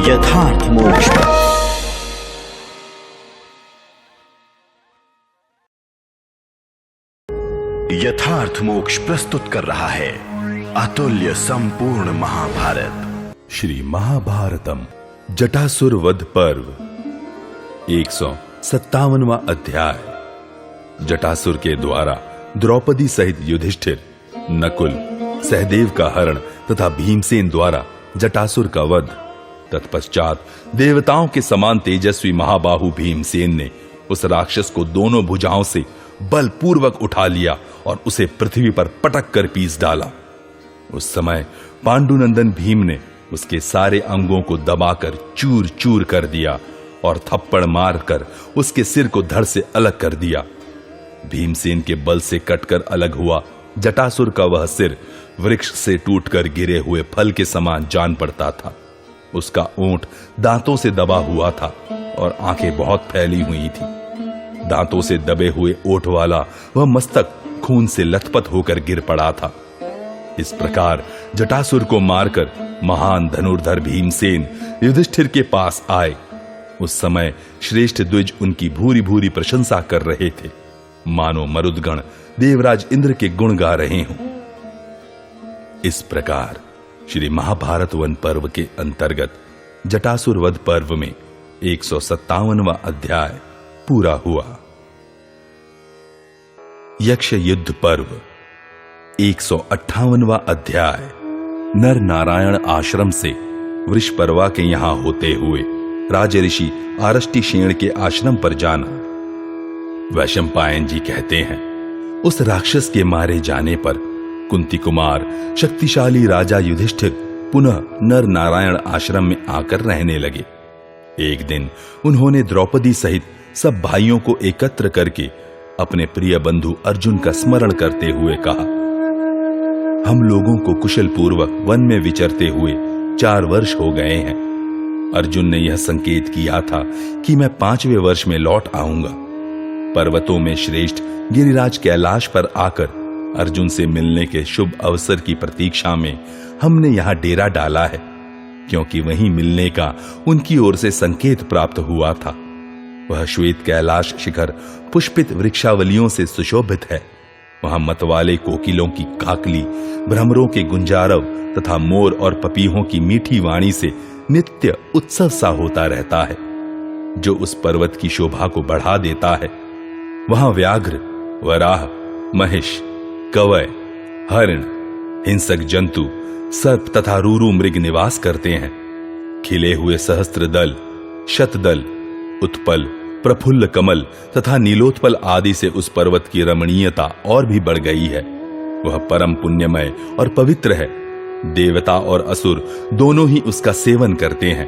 यथार्थ मोक्ष। यथार्थ मोक्ष प्रस्तुत कर रहा है अतुल्य संपूर्ण महाभारत। श्री महाभारतम जटासुर वध पर्व 157वां अध्याय। जटासुर के द्वारा द्रौपदी सहित युधिष्ठिर, नकुल, सहदेव का हरण तथा भीमसेन द्वारा जटासुर का वध। तत्पश्चात देवताओं के समान तेजस्वी महाबाहु भीमसेन ने उस राक्षस को दोनों भुजाओं से बलपूर्वक उठा लिया और उसे पृथ्वी पर पटक कर पीस डाला। उस समय पांडुनंदन भीम ने उसके सारे अंगों को दबाकर चूर चूर कर दिया और थप्पड़ मारकर उसके सिर को धड़ से अलग कर दिया। भीमसेन के बल से कटकर अलग हुआ जटासुर का वह सिर वृक्ष से टूटकर गिरे हुए फल के समान जान पड़ता था। उसका ओंठ दांतों से दबा हुआ था और आंखें बहुत फैली हुई थी। दांतों से दबे हुए ओठ वाला वह मस्तक खून से लथपथ होकर गिर पड़ा था। इस प्रकार जटासुर को मारकर महान धनुर्धर भीमसेन युधिष्ठिर के पास आए। उस समय श्रेष्ठ द्विज उनकी भूरी भूरी प्रशंसा कर रहे थे, मानो मरुदगण देवराज इंद्र के गुण गा रहे हों। इस प्रकार श्री महाभारत वन पर्व के अंतर्गत जटासुर वध पर्व में 157वां अध्याय पूरा हुआ। यक्ष युद्ध पर्व 158वां अध्याय। नर नारायण आश्रम से वृषपर्वा के यहां होते हुए राजऋषि आरष्टिशेण के आश्रम पर जाना। वैशंपायन जी कहते हैं, उस राक्षस के मारे जाने पर कुंती कुमार शक्तिशाली राजा युधिष्ठिर पुनः नर नारायण आश्रम में आकर रहने लगे। एक दिन उन्होंने द्रौपदी सहित सब भाइयों को एकत्र करके अपने प्रिय बंधु अर्जुन का स्मरण करते हुए कहा, हम लोगों को कुशल पूर्वक वन में विचरते हुए 4 वर्ष हो गए हैं। अर्जुन ने यह संकेत किया था कि मैं 5वें वर्ष में लौट आऊंगा। पर्वतों में श्रेष्ठ गिरिराज कैलाश पर आकर अर्जुन से मिलने के शुभ अवसर की प्रतीक्षा में हमने यहां डेरा डाला है, क्योंकि वहीं मिलने का उनकी ओर से संकेत प्राप्त हुआ था। वह श्वेत कैलाश शिखर पुष्पित वृक्षावलियों से सुशोभित है। वहां मतवाले कोकिलों की काकली, भ्रमरों के गुंजारव तथा मोर और पपीहों की मीठी वाणी से नित्य उत्सव सा होता रहता है, जो उस पर्वत की शोभा को बढ़ा देता है। वहां व्याघ्र, वराह, महिष, कवय, हरिण, हिंसक जंतु, सर्प तथा रूरू मृग निवास करते हैं। खिले हुए सहस्त्रदल, शतदल, उत्पल, प्रफुल्ल कमल तथा नीलोत्पल आदि से उस पर्वत की रमणीयता और भी बढ़ गई है। वह परम पुण्यमय और पवित्र है। देवता और असुर दोनों ही उसका सेवन करते हैं।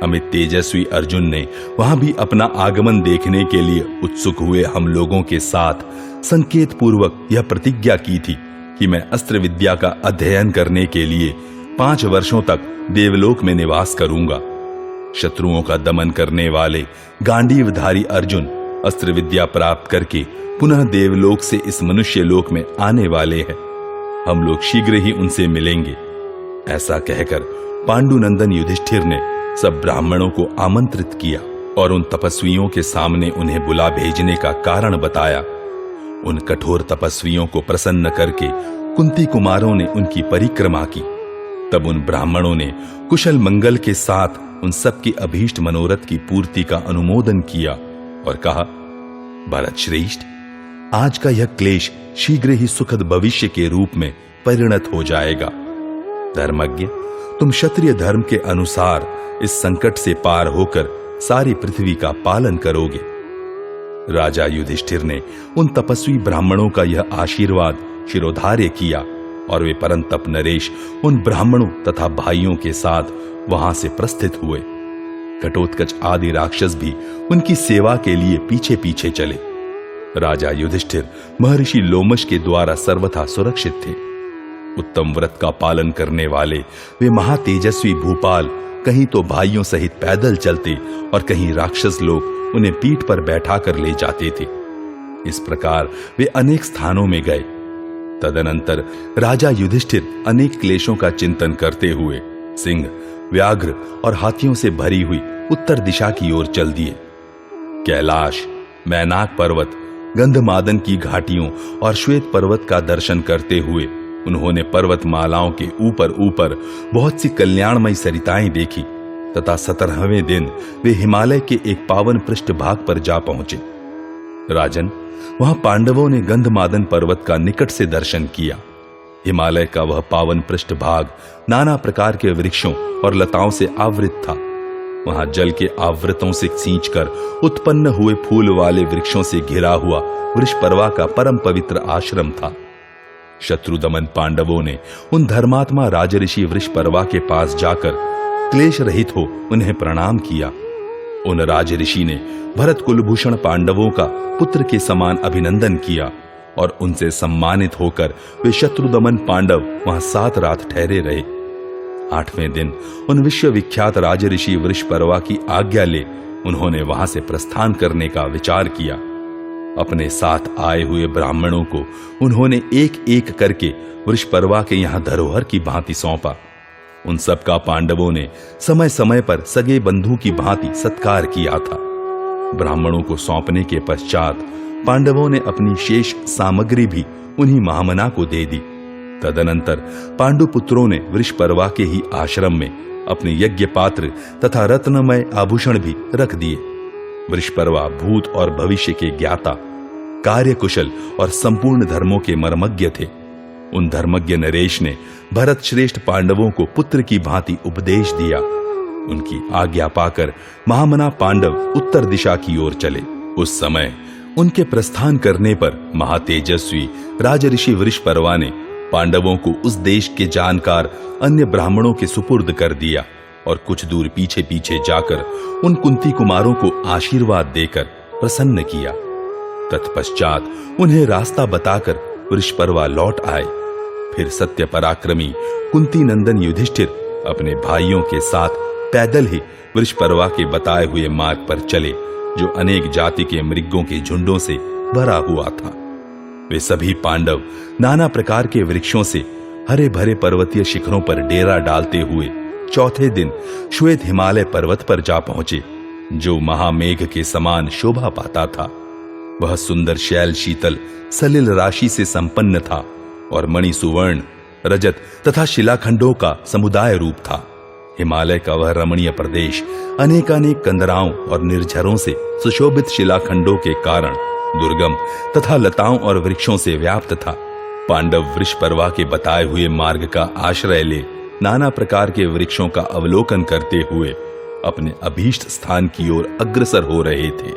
अमित तेजस्वी अर्जुन ने वहां भी अपना आगमन देखने के लिए उत्सुक हुए हम लोगों के साथ संकेत पूर्वक यह प्रतिज्ञा की थी कि मैं अस्त्र विद्या का अध्ययन करने के लिए 5 वर्षों तक देवलोक में निवास करूंगा। शत्रुओं का दमन करने वाले गांडीवधारी अर्जुन अस्त्र विद्या प्राप्त करके पुनः देवलोक से इस मनुष्य लोक में आने वाले हैं। हम लोग शीघ्र ही उनसे मिलेंगे। ऐसा कहकर पांडुनंदन युधिष्ठिर ने सब ब्राह्मणों को आमंत्रित किया और उन तपस्वियों के सामने उन्हें बुला भेजने का कारण बताया। उन कठोर तपस्वियों को प्रसन्न करके कुंती कुमारों ने उनकी परिक्रमा की। तब उन ब्राह्मणों ने कुशल मंगल के साथ उन सबकी अभीष्ट मनोरथ की पूर्ति का अनुमोदन किया और कहा, भरत श्रेष्ठ, आज का यह क्लेश शीघ्र ही सुखद भविष्य के रूप में परिणत हो जाएगा। धर्मज्ञ, तुम क्षत्रिय धर्म के अनुसार इस संकट से पार होकर सारी पृथ्वी का पालन करोगे। राजा युधिष्ठिर ने उन तपस्वी ब्राह्मणों का यह आशीर्वाद शिरोधार्य किया और वे परंतप नरेश उन ब्राह्मणों तथा भाइयों के साथ वहां से प्रस्थित हुए। घटोत्कच आदि राक्षस भी उनकी सेवा के लिए पीछे पीछे चले। राजा युधिष्ठिर महर्षि लोमश के द्वारा सर्वथा सुरक्षित थे। उत्तम व्रत का पालन करने वाले वे महातेजस्वी भूपाल कहीं तो भाइयों सहित पैदल चलते और कहीं राक्षस लोग उन्हें पीठ पर बैठा कर ले जाते थे। इस प्रकार वे अनेक स्थानों में गए। तदनंतर राजा युधिष्ठिर अनेक क्लेशों का चिंतन करते हुए सिंह, व्याघ्र और हाथियों से भरी हुई उत्तर दिशा की ओर चल दिए। कैलाश, मैनाक पर्वत, गंधमादन की घाटियों और श्वेत पर्वत का दर्शन करते हुए उन्होंने पर्वतमालाओं के ऊपर ऊपर बहुत सी कल्याणमयी सरिताएं देखी तथा 17वें दिन वे हिमालय के एक पावन पृष्ठभाग पर जा पहुंचे। राजन, वहां पांडवों ने गंधमादन पर्वत का निकट से दर्शन किया। हिमालय का वह पावन पृष्ठभाग नाना प्रकार के वृक्षों और लताओं से आवृत था। वहां जल के आवृतों से सींचकर उत्पन्न हुए फूल वाले वृक्षों से घिरा हुआ वृषपर्वा का परम पवित्र आश्रम था। शत्रुदमन पांडवों ने उन धर्मात्मा राजऋषि वृषपर्वा के पास जाकर क्लेश रहित हो उन्हें प्रणाम किया। उन राजऋषि ने भरत कुलभूषण पांडवों का पुत्र के समान अभिनंदन किया और उनसे सम्मानित होकर वे शत्रुदमन पांडव वहां 7 रात ठहरे रहे। 8वें दिन उन विश्वविख्यात राजऋषि वृषपर्वा की आज्ञा ले उन्होंने वहां से प्रस्थान करने का विचार किया। अपने साथ आए हुए ब्राह्मणों को उन्होंने एक एक करके वृषपर्वा के यहां धरोहर की भांति सौंपा। उन सब का पांडवों ने समय समय पर सगे बंधु की भांति सत्कार किया था। ब्राह्मणों को सौंपने के पश्चात पांडवों ने अपनी शेष सामग्री भी उन्हीं महामना को दे दी। तदनंतर पांडुपुत्रों ने वृषपर्वा के ही आश्रम में अपने यज्ञ पात्र तथा रत्नमय आभूषण भी रख दिए। वृषपर्वा भूत और भविष्य के ज्ञाता, कार्यकुशल और संपूर्ण धर्मों के मर्मज्ञ थे। उन धर्मज्ञ नरेश ने भरत श्रेष्ठ पांडवों को पुत्र की भांति उपदेश दिया। उनकी आज्ञा पाकर महामना पांडव उत्तर दिशा की ओर चले। उस समय उनके प्रस्थान करने पर महातेजस्वी राजऋषि वृषपर्वा ने पांडवों को उस देश के जानकार अन्य ब्राह्मणों के सुपुर्द कर दिया और कुछ दूर पीछे पीछे जाकर उन कुंती कुमारों को आशीर्वाद देकर प्रसन्न किया। तत्पश्चात उन्हें रास्ता बताकर वृषपर्वा लौट आए। फिर सत्य पराक्रमी कुंती नंदन युधिष्ठिर अपने भाइयों के साथ पैदल ही वृषपर्वा के बताए हुए मार्ग पर चले, जो अनेक जाति के मृगों के झुंडों से भरा हुआ था। वे सभी पांडव नाना प्रकार के वृक्षों से हरे भरे पर्वतीय शिखरों पर डेरा डालते हुए चौथे दिन श्वेत हिमालय पर्वत पर जा पहुंचे, जो महामेघ के समान शोभा पाता था। वह सुंदर शैल शीतल सलिल राशि से संपन्न था और मणि सुवर्ण, रजत तथा शिलाखंडों का समुदाय रूप था। हिमालय का वह रमणीय प्रदेश अनेकानेक कंदराओं और निर्झरों से सुशोभित शिलाखंडों के कारण दुर्गम तथा लताओं और वृक्षों से व्याप्त था। पांडव वृषपर्वा के बताए हुए मार्ग का आश्रय ले नाना प्रकार के वृक्षों का अवलोकन करते हुए अपने अभीष्ट स्थान की ओर अग्रसर हो रहे थे।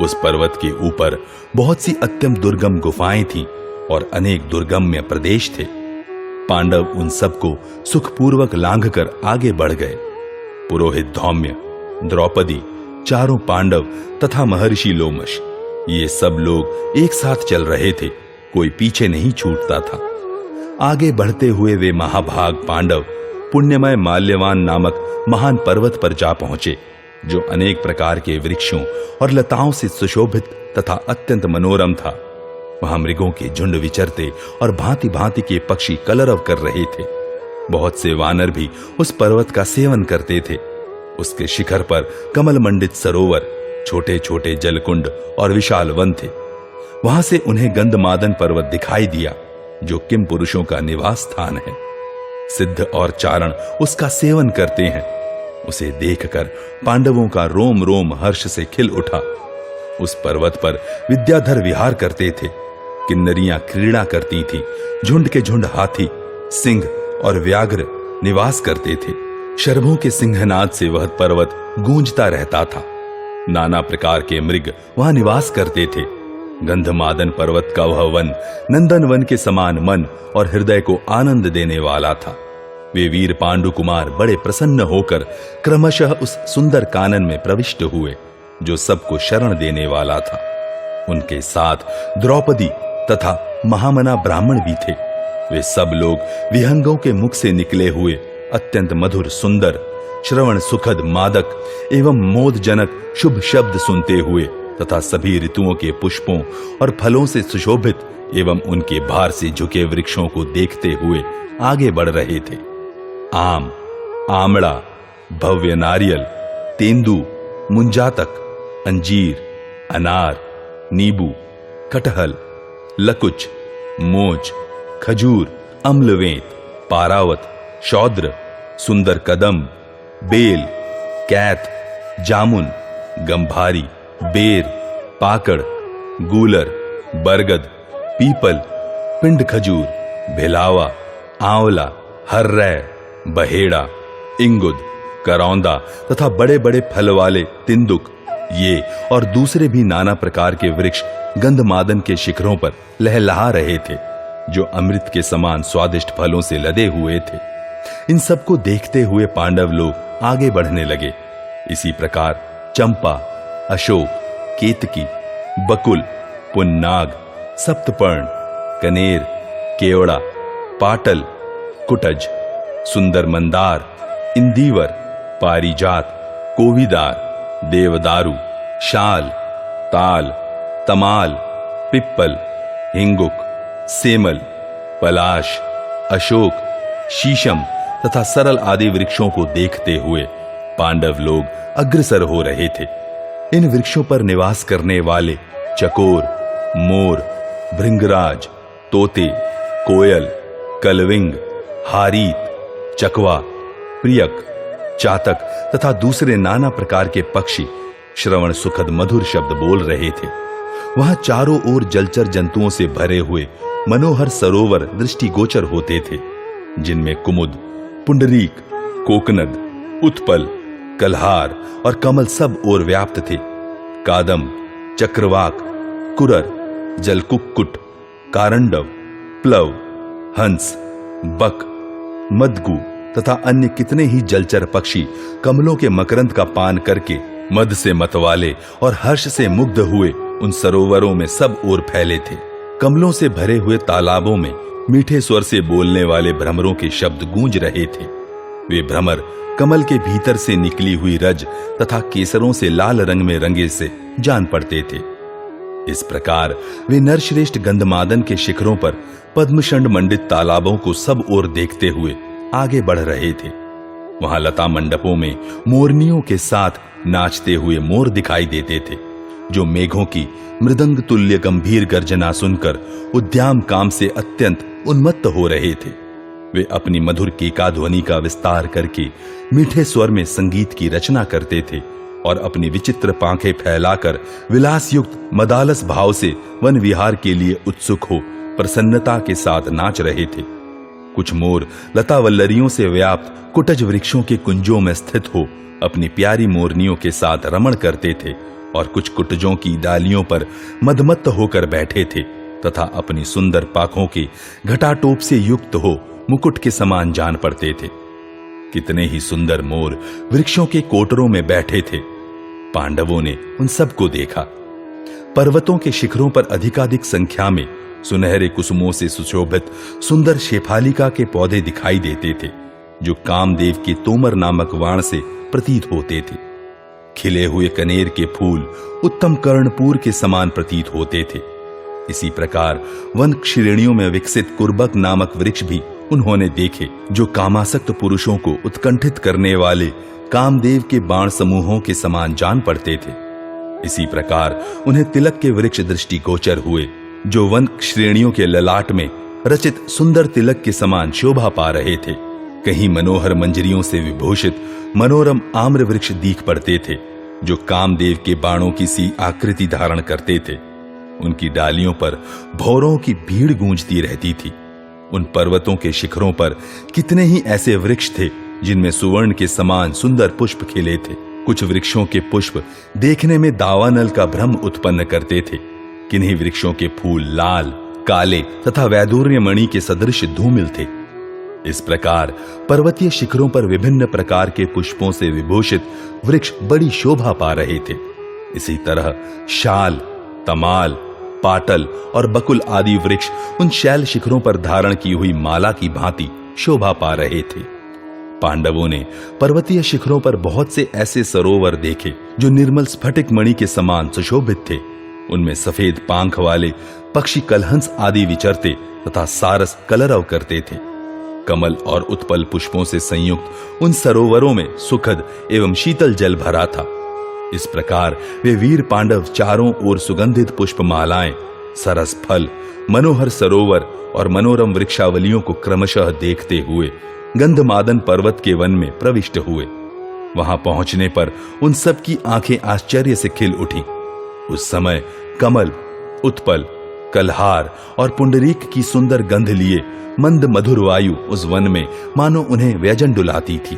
उस पर्वत के ऊपर बहुत सी अत्यंत दुर्गम गुफाएं थीं और अनेक दुर्गम्य प्रदेश थे। पांडव उन सबको सुखपूर्वक लांघकर आगे बढ़ गए। पुरोहित धौम्य, द्रौपदी, चारों पांडव तथा महर्षि लोमश, ये सब लोग एक साथ चल रहे थे, कोई पीछे नहीं छूटता था। आगे बढ़ते हुए वे महाभाग पांडव पुण्यमय माल्यवान नामक महान पर्वत पर जा पहुंचे, जो अनेक प्रकार के वृक्षों और लताओं से सुशोभित तथा अत्यंत मनोरम था। वहां मृगों के झुंड विचरते और भांति भांति के पक्षी कलरव कर रहे थे। बहुत से वानर भी उस पर्वत का सेवन करते थे। उसके शिखर पर कमल मंडित सरोवर, छोटे छोटे जलकुंड और विशाल वन थे। वहां से उन्हें गंधमादन पर्वत दिखाई दिया, जो किम पुरुषों का निवास स्थान है। सिद्ध और चारण उसका सेवन करते हैं। उसे देखकर पांडवों का रोम रोम हर्ष से खिल उठा। उस पर्वत पर विद्याधर विहार करते थे, किन्नरियां क्रीड़ा करती थीं, झुंड के झुंड हाथी, सिंह और व्याघ्र निवास करते थे। शर्भों के सिंहनाद से वह पर्वत गूंजता रहता था। नाना प्रकार के मृग वहां निवास करते थे। गंधमादन पर्वत का वह वन नंदन वन के समान मन और हृदय को आनंद देने वाला था। वे वीर पांडु कुमार बड़े प्रसन्न होकर क्रमशः उस सुंदर कानन में प्रविष्ट हुए, जो सबको शरण देने वाला था। उनके साथ द्रौपदी तथा महामना ब्राह्मण भी थे। वे सब लोग विहंगों के मुख से निकले हुए अत्यंत मधुर, सुंदर, श्रवण सुखद, मादक एवं मोदजनक शुभ शब्द सुनते हुए तथा सभी ऋतुओं के पुष्पों और फलों से सुशोभित एवं उनके भार से झुके वृक्षों को देखते हुए आगे बढ़ रहे थे। आम, आमड़ा, भव्य नारियल, तेंदू, मुंजातक, अंजीर, अनार, नींबू, कटहल, लकुच, मोच, खजूर, अम्लवेत, पारावत, शौद्र, सुंदर कदम, बेल, कैथ, जामुन, गंभारी, बेर, पाकड़, गूलर, बरगद, पीपल, पिंड खजूर, भिलावा, आंवला, हर्रै, बहेड़ा, इंगुद, करौंदा तथा बड़े बड़े फल वाले तिंदुक, ये और दूसरे भी नाना प्रकार के वृक्ष गंधमादन के शिखरों पर लहलहा रहे थे, जो अमृत के समान स्वादिष्ट फलों से लदे हुए थे। इन सबको देखते हुए पांडव लोग आगे बढ़ने लगे। इसी प्रकार चंपा, अशोक, केतकी, बकुल, पुन्नाग, सप्तपर्ण, कनेर, केवड़ा, पाटल, कुटज, सुंदर मंदार, इंदीवर, पारिजात, कोविदार, देवदारू, शाल, ताल, तमाल, पिप्पल, हिंगुक, सेमल, पलाश, अशोक, शीशम तथा सरल आदि वृक्षों को देखते हुए पांडव लोग अग्रसर हो रहे थे। इन वृक्षों पर निवास करने वाले चकोर, मोर, भृंगराज, तोते, कोयल, कलविंग, हारीत, चकवा, प्रियक, चातक तथा दूसरे नाना प्रकार के पक्षी श्रवण सुखद मधुर शब्द बोल रहे थे। वहां चारों ओर जलचर जंतुओं से भरे हुए मनोहर सरोवर दृष्टिगोचर होते थे, जिनमें कुमुद, पुंडरीक, कोकनद, उत्पल, कल्हार और कमल सब ओर व्याप्त थे। कादम, चक्रवाक, कुरर, जलकुक्कुट, कारंडव, प्लव, हंस, बक, मदगु तथा अन्य कितने ही जलचर पक्षी कमलों के मकरंद का पान करके मद से मतवाले और हर्ष से मुग्ध हुए उन सरोवरों में सब ओर फैले थे। कमलों से भरे हुए तालाबों में मीठे स्वर से बोलने वाले भ्रमरों के शब्द गूंज रहे थे। वे भ्रमर कमल के भीतर से निकली हुई रज तथा केसरों से लाल रंग में रंगे से जान पड़ते थे। इस प्रकार वे नरश्रेष्ठ गंधमादन के शिखरों पर पद्मशंड मंडित तालाबों को सब ओर देखते हुए आगे बढ़ रहे थे। वहां लता मंडपों में मोरनियों के साथ नाचते हुए मोर दिखाई देते थे, जो मेघों की मृदंग तुल्य गंभीर गर्जना सुनकर उद्याम काम से अत्यंत उन्मत्त हो रहे थे। वे अपनी मधुर केका ध्वनि का विस्तार करके मीठे स्वर में संगीत की रचना करते थे और अपनी विचित्र पांखें फैलाकर विलास युक्त मदालस भाव से वन विहार के लिए उत्सुक हो प्रसन्नता के साथ नाच रहे थे। कुछ मोर लता वल्लरियों से व्याप्त कुटज वृक्षों के कुंजों में स्थित हो अपनी प्यारी मोरनियों के साथ रमण करते थे और कुछ कुटजों की डालियों पर मदमत्त होकर बैठे थे तथा अपनी सुंदर पाखों के घटाटोप से युक्त हो मुकुट के समान जान पड़ते थे। कितने ही सुंदर मोर वृक्षों के कोटरों में बैठे थे। पांडवों ने उन सबको देखा। पर्वतों के शिखरों पर अधिकाधिक संख्या में सुनहरे कुसुमों से सुशोभित सुंदर शेफालिका के पौधे दिखाई देते थे, जो कामदेव के तोमर नामक वाण से प्रतीत होते थे। खिले हुए कनेर के फूल उत्तम कर्णपूर के समान प्रतीत होते थे। इसी प्रकार वन श्रेणियों में विकसित कुर्बक नामक वृक्ष भी उन्होंने देखे, जो कामासक्त पुरुषों को उत्कंठित करने वाले कामदेव के बाण समूहों के समान जान पड़ते थे। इसी प्रकार उन्हें तिलक के वृक्ष दृष्टिगोचर हुए, जो वन श्रेणियों के ललाट में रचित सुंदर तिलक के समान शोभा पा रहे थे। कहीं मनोहर मंजरियों से विभूषित मनोरम आम्र वृक्ष दीख पड़ते थे, जो कामदेव के बाणों की सी आकृति धारण करते थे। उनकी डालियों पर भौरों की भीड़ गूंजती रहती थी। उन पर्वतों के शिखरों पर कितने ही ऐसे वृक्ष थे जिनमें सुवर्ण के समान सुंदर पुष्प खिले थे। कुछ वृक्षों के पुष्प देखने में दावानल का भ्रम उत्पन्न करते थे। किन्हीं वृक्षों के फूल लाल, काले तथा वैदूर्य मणि के सदृश धूमिल थे। इस प्रकार पर्वतीय शिखरों पर विभिन्न प्रकार के पुष्पों से विभूषित वृक्ष बड़ी शोभा पा रहे थे। इसी तरह शाल, तमाल, पाटल और बकुल आदि वृक्ष उन शैल शिखरों पर धारण की हुई माला की भांति शोभा पा रहे थे। पांडवों ने पर्वतीय शिखरों पर बहुत से ऐसे सरोवर देखे जो निर्मल स्फटिक मणि के समान सुशोभित थे। उनमें सफेद पांख वाले पक्षी कलहंस आदि विचरते तथा सारस कलरव करते थे। कमल और उत्पल पुष्पों से संयुक्त उन सरोवरों में सुखद एवं शीतल जल भरा था। इस प्रकार वे वीर पांडव चारों ओर सुगंधित पुष्पमालाएं, सरस फल, मनोहर सरोवर और मनोरम वृक्षावलियों को क्रमशः देखते हुए गंधमादन पर्वत के वन में प्रविष्ट हुए। वहां पहुंचने पर उन सब की आंखें आश्चर्य से खिल उठी। उस समय कमल, उत्पल, कलहार और पुंडरीक की सुंदर गंध लिए मंद मधुर वायु उस वन में मानो उन्हें व्यजन डुलाती थी।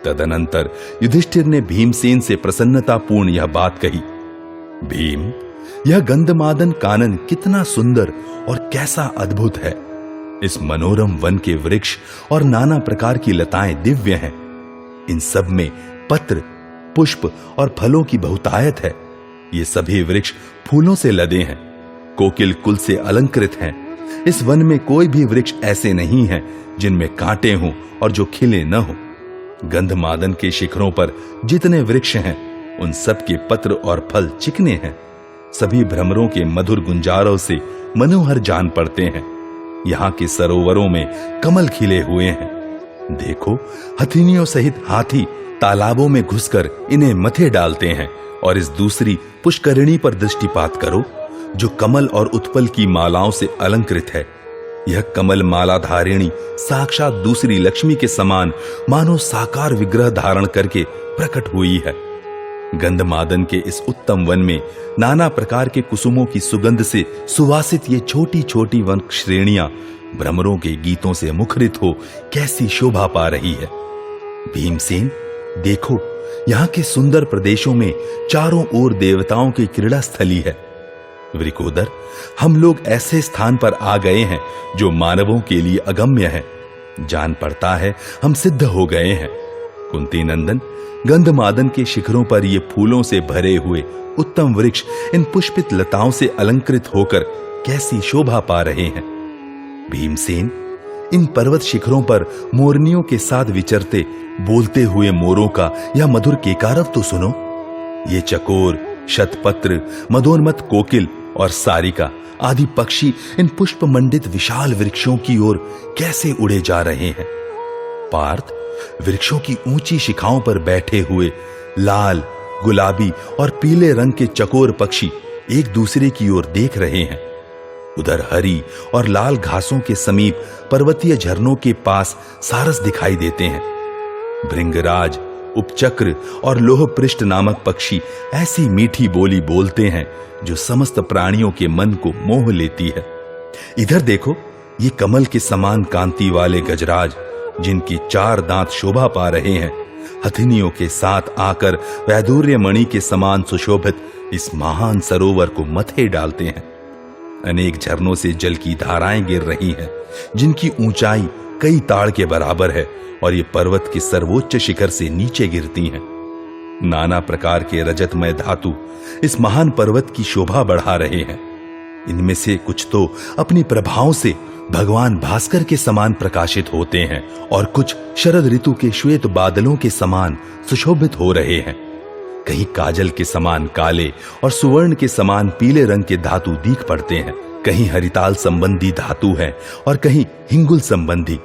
तदनंतर युधिष्ठिर ने भीमसेन से प्रसन्नतापूर्ण यह बात कही, भीम, यह गंधमादन कानन कितना सुंदर और कैसा अद्भुत है। इस मनोरम वन के वृक्ष और नाना प्रकार की लताएं दिव्य हैं। इन सब में पत्र, पुष्प और फलों की बहुतायत है। ये सभी वृक्ष फूलों से लदे हैं, कोकिल कुल से अलंकृत हैं। इस वन में कोई भी वृक्ष ऐसे नहीं है जिनमें कांटे हों और जो खिले न हो। गंधमादन के शिखरों पर जितने वृक्ष हैं उन सब के पत्र और फल चिकने हैं। सभी भ्रमरों के मधुर गुंजारों से मनोहर जान पड़ते हैं। यहाँ के सरोवरों में कमल खिले हुए हैं। देखो, हथिनियों सहित हाथी तालाबों में घुसकर इन्हें मथे डालते हैं। और इस दूसरी पुष्करिणी पर दृष्टिपात करो, जो कमल और उत्पल की मालाओं से अलंकृत है। यह कमल माला धारिणी साक्षात दूसरी लक्ष्मी के समान मानो साकार विग्रह धारण करके प्रकट हुई है। गंधमादन के इस उत्तम वन में नाना प्रकार के कुसुमों की सुगंध से सुवासित ये छोटी छोटी वन श्रेणियां भ्रमरों के गीतों से मुखरित हो कैसी शोभा पा रही है। भीमसेन, देखो, यहाँ के सुंदर प्रदेशों में चारों ओर देवताओं की क्रीड़ा स्थली है। वृकोदर, हम लोग ऐसे स्थान पर आ गए हैं जो मानवों के लिए अगम्य है। जान पड़ता है हम सिद्ध हो गए हैं। कुंती नंदन, गंधमादन के शिखरों पर ये फूलों से भरे हुए उत्तम वृक्ष इन पुष्पित लताओं से अलंकृत होकर कैसी शोभा पा रहे हैं। भीमसेन, इन पर्वत शिखरों पर मोरनियों के साथ विचरते बोलते हुए मोरों का यह मधुर केकारव तो सुनो। ये चकोर, शतपत्र, मदोन्मत्त कोकिल और सारिका आदि पक्षी इन पुष्प मंडित विशाल वृक्षों की ओर कैसे उड़े जा रहे हैं। पार्थ, वृक्षों की ऊंची शिखाओं पर बैठे हुए लाल, गुलाबी और पीले रंग के चकोर पक्षी एक दूसरे की ओर देख रहे हैं। उधर हरी और लाल घासों के समीप पर्वतीय झरनों के पास सारस दिखाई देते हैं। भृंगराज, उपचक्र और लोह पृष्ठ नामक पक्षी ऐसी मीठी बोली बोलते हैं जो समस्त प्राणियों के मन को मोह लेती है। इधर देखो, ये कमल के समान कांति वाले गजराज, जिनकी 4 दांत शोभा पा रहे हैं, हथिनियों के साथ आकर वैदूर्य मणि के समान सुशोभित इस महान सरोवर को मथे डालते हैं। अनेक झरनों से जल की धाराएं गिर रही हैं, जिनकी ऊंचाई कई ताड़ के बराबर है और ये पर्वत के सर्वोच्च शिखर से नीचे गिरती हैं। नाना प्रकार के रजतमय धातु इस महान पर्वत की शोभा बढ़ा रहे हैं। इनमें से कुछ तो अपनी प्रभाओं से भगवान भास्कर के समान प्रकाशित होते हैं और कुछ शरद ऋतु के श्वेत बादलों के समान सुशोभित हो रहे हैं। कहीं काजल के समान काले और सुवर्ण के समान पीले रंग के धातु दीख पड़ते हैं। कहीं हरिताल संबंधी धातु है और कहीं हिंगुल संबंधी।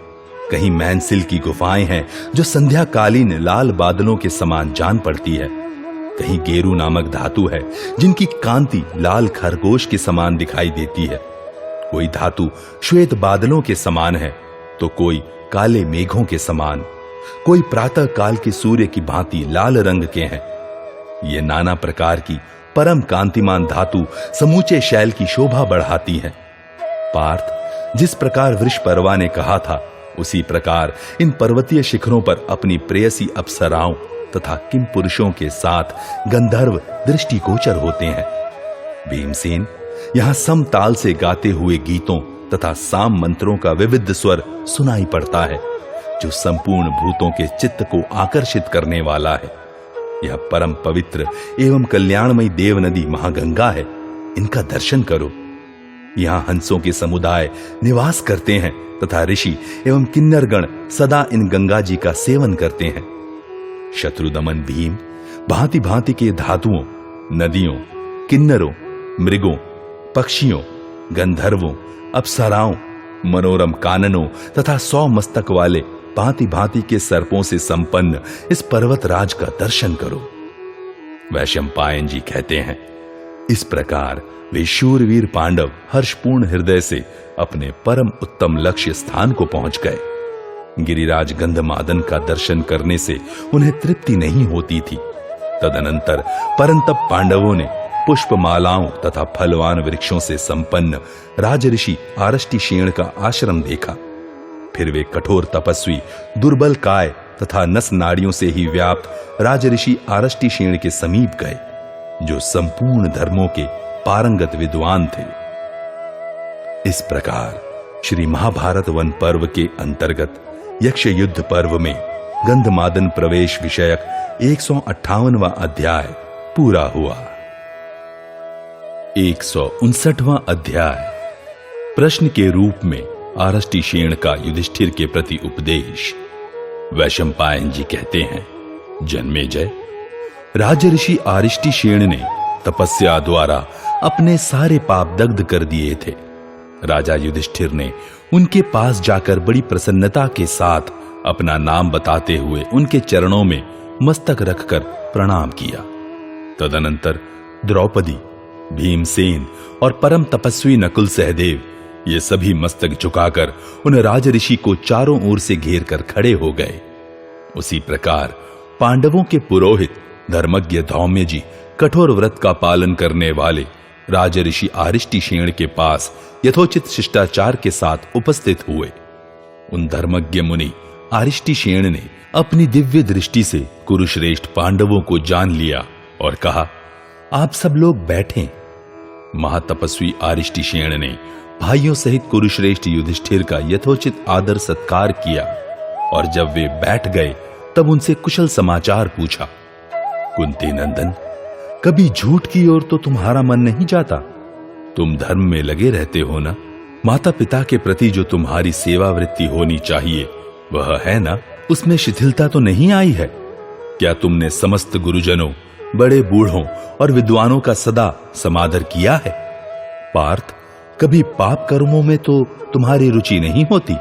कहीं मैनसिल की गुफाएं हैं जो संध्याकालीन लाल बादलों के समान जान पड़ती है। कहीं गेरू नामक धातु है जिनकी कांति लाल खरगोश के समान दिखाई देती है। कोई धातु श्वेत बादलों के समान है तो कोई काले मेघों के समान, कोई प्रातः काल के सूर्य की भांति लाल रंग के हैं। ये नाना प्रकार की परम कांतिमान धातु समूचे शैल की शोभा बढ़ाती हैं। पार्थ, जिस प्रकार वृषपर्वा ने कहा था उसी प्रकार इन पर्वतीय शिखरों पर अपनी प्रेयसी अप्सराओं तथा किम पुरुषों के साथ गंधर्व दृष्टिगोचर होते हैं। भीमसेन, यहां समताल से गाते हुए गीतों तथा साम मंत्रों का विविध स्वर सुनाई पड़ता है जो संपूर्ण भूतों के चित्त को आकर्षित करने वाला है। यह परम पवित्र एवं कल्याणमयी देव नदी महागंगा है। इनका दर्शन करो। यहां हंसों के समुदाय निवास करते हैं तथा ऋषि एवं किन्नरगण सदा इन गंगा जी का सेवन करते हैं। शत्रुदमन भीम भांति भांति के धातुओं, नदियों, किन्नरों, मृगों, पक्षियों, गंधर्वों, अप्सराओं मनोरम काननों तथा 100 मस्तक वाले भांति भांति के सर्पों से संपन्न इस पर्वत राज का दर्शन करो। वैशंपायन जी कहते हैं, इस प्रकार वे शूरवीर पांडव हर्षपूर्ण हृदय से अपने परम उत्तम लक्ष्य स्थान को पहुंच गए। गिरिराज गंधमादन का दर्शन करने से उन्हें तृप्ति नहीं होती थी। तदनंतर परंतप पांडवों ने पुष्पमालाओं तथा फलवान वृक्षों से संपन्न राजऋषि आरष्टिशेण का आश्रम देखा। फिर वे कठोर तपस्वी, दुर्बल काय तथा नस नाड़ियों से ही व्याप्त राजऋषि आरष्टिशेण के समीप गए, जो संपूर्ण धर्मों के पारंगत विद्वान थे। इस प्रकार श्री महाभारत वन पर्व के अंतर्गत यक्ष युद्ध पर्व में गंधमादन प्रवेश विषयक 158वां अध्याय पूरा हुआ। 159वां अध्याय प्रश्न के रूप में आरष्टिशेण का युधिष्ठिर के प्रति उपदेश। वैशंपायन जी कहते हैं, जन्मेजय, राजऋषि आरष्टिशेण ने तपस्या द्वारा अपने सारे पाप दग्ध कर दिए थे। राजा युधिष्ठिर ने उनके पास जाकर बड़ी प्रसन्नता के साथ अपना नाम बताते हुए उनके चरणों में मस्तक रखकर प्रणाम किया। तदनंतर द्रौपदी, भीमसेन और परम तपस्वी नकुल सहदेव ये सभी मस्तक झुकाकर उन राजऋषि को चारों ओर से घेर कर खड़े हो गए। उसी प्रकार पांडवों के पुरोहित धर्मज्ञ धौम्य जी कठोर व्रत का पालन करने वाले राजऋषि आरष्टिशेण के पास यथोचित शिष्टाचार के साथ उपस्थित हुए। उन धर्मज्ञ मुनि आरष्टिशेण ने अपनी दिव्य दृष्टि से कुरुश्रेष्ठ पांडवों को जान लिया और कहा, आप सब लोग बैठें। महातपस्वी आरष्टिशेण ने भाइयों सहित कुरुश्रेष्ठ युधिष्ठिर का यथोचित आदर सत्कार किया और जब वे बैठ गए तब उनसे कुशल समाचार पूछा। कुंती नंदन, कभी झूठ की ओर तो तुम्हारा मन नहीं जाता? तुम धर्म में लगे रहते हो ना? माता पिता के प्रति जो तुम्हारी सेवा वृत्ति होनी चाहिए वह है ना? उसमें शिथिलता तो नहीं आई है? क्या तुमने समस्त गुरुजनों, बड़े बूढ़ों और विद्वानों का सदा समादर किया है? पार्थ, कभी पाप कर्मों में तो तुम्हारी रुचि नहीं होती?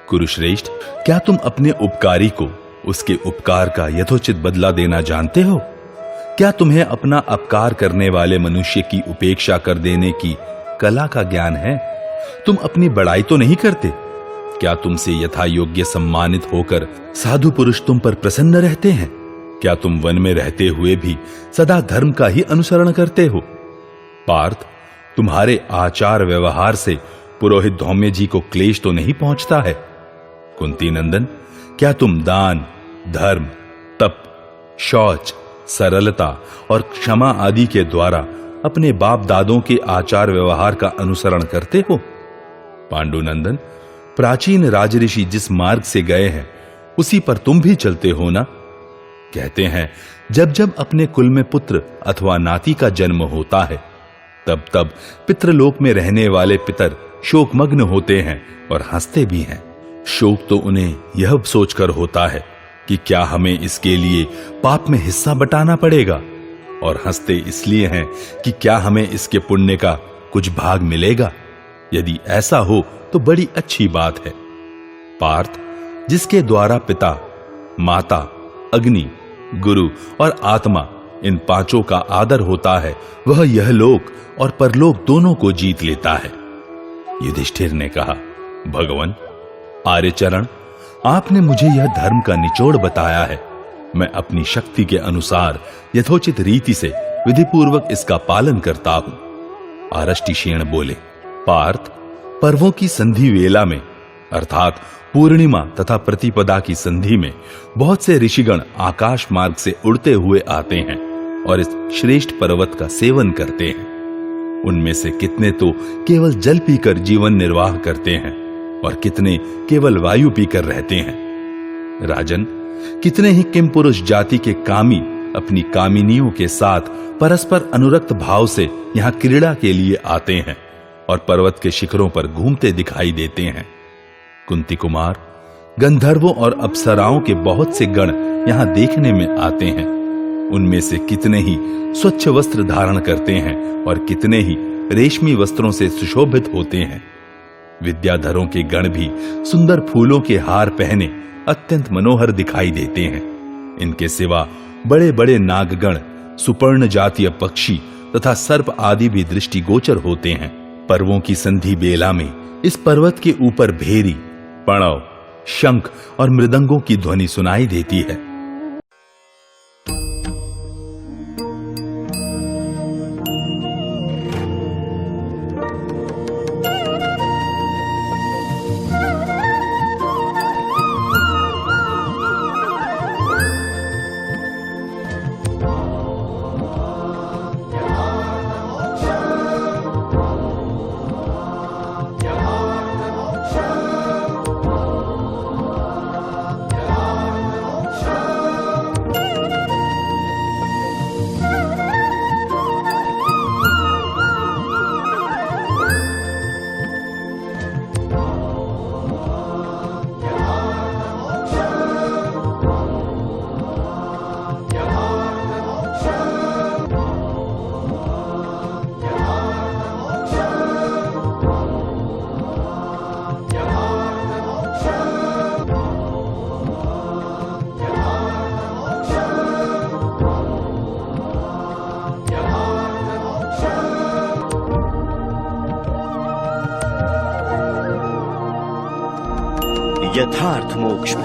कुरुश्रेष्ठ, क्या तुम अपने उपकारी को उसके उपकार का यथोचित बदला देना जानते हो? क्या तुम्हें अपना अपकार करने वाले मनुष्य की उपेक्षा कर देने की कला का ज्ञान है? तुम अपनी बड़ाई तो नहीं करते? क्या तुमसे यथा योग्य सम्मानित होकर साधु पुरुष तुम पर प्रसन्न रहते हैं? क्या तुम वन में रहते हुए भी सदा धर्म का ही अनुसरण करते हो? पार्थ, तुम्हारे आचार व्यवहार से पुरोहित धौम्य जी को क्लेश तो नहीं पहुंचता है? कुंती नंदन, क्या तुम दान, धर्म, तप, शौच, सरलता और क्षमा आदि के द्वारा अपने बाप दादों के आचार व्यवहार का अनुसरण करते हो? पांडुनंदन, प्राचीन राजऋषि जिस मार्ग से गए हैं उसी पर तुम भी चलते हो ना? कहते हैं, जब जब अपने कुल में पुत्र अथवा नाती का जन्म होता है तब तब पितृलोक में रहने वाले पितर शोकमग्न होते हैं और हंसते भी हैं। शोक तो उन्हें यह सोचकर होता है कि क्या हमें इसके लिए पाप में हिस्सा बटाना पड़ेगा, और हंसते इसलिए हैं कि क्या हमें इसके पुण्य का कुछ भाग मिलेगा। यदि ऐसा हो तो बड़ी अच्छी बात है। पार्थ, जिसके द्वारा पिता, माता, अग्नि, गुरु और आत्मा इन पांचों का आदर होता है वह यह लोक और परलोक दोनों को जीत लेता है। युधिष्ठिर ने कहा, भगवान आर्यचरण, आपने मुझे यह धर्म का निचोड़ बताया है। मैं अपनी शक्ति के अनुसार यथोचित रीति से विधिपूर्वक इसका पालन करता हूं। आरष्टिशेण बोले, पार्थ, पर्वों की संधि वेला में अर्थात पूर्णिमा तथा प्रतिपदा की संधि में बहुत से ऋषिगण आकाश मार्ग से उड़ते हुए आते हैं और इस श्रेष्ठ पर्वत का सेवन करते हैं। उनमें से कितने तो केवल जल पीकर जीवन निर्वाह करते हैं और कितने केवल वायु पीकर रहते हैं। राजन, कितने ही किम पुरुष जाति के कामी अपनी कामिनियों के साथ परस्पर अनुरक्त भाव से यहाँ क्रीड़ा के लिए आते हैं और पर्वत के शिखरों पर घूमते दिखाई देते हैं। कुंती कुमार, गंधर्वों और अप्सराओं के बहुत से गण यहाँ देखने में आते हैं। उनमें से कितने ही स्वच्छ वस्त्र धारण करते हैं और कितने ही रेशमी वस्त्रों से सुशोभित होते हैं। विद्याधरों के गण भी सुंदर फूलों के हार पहने अत्यंत मनोहर दिखाई देते हैं। इनके सिवा बड़े बड़े नागगण, सुपर्ण जातीय पक्षी तथा सर्प आदि भी दृष्टिगोचर होते हैं। पर्वों की संधि बेला में इस पर्वत के ऊपर भेरी, पणव, शंख और मृदंगों की ध्वनि सुनाई देती है। यथार्थ मोक्ष।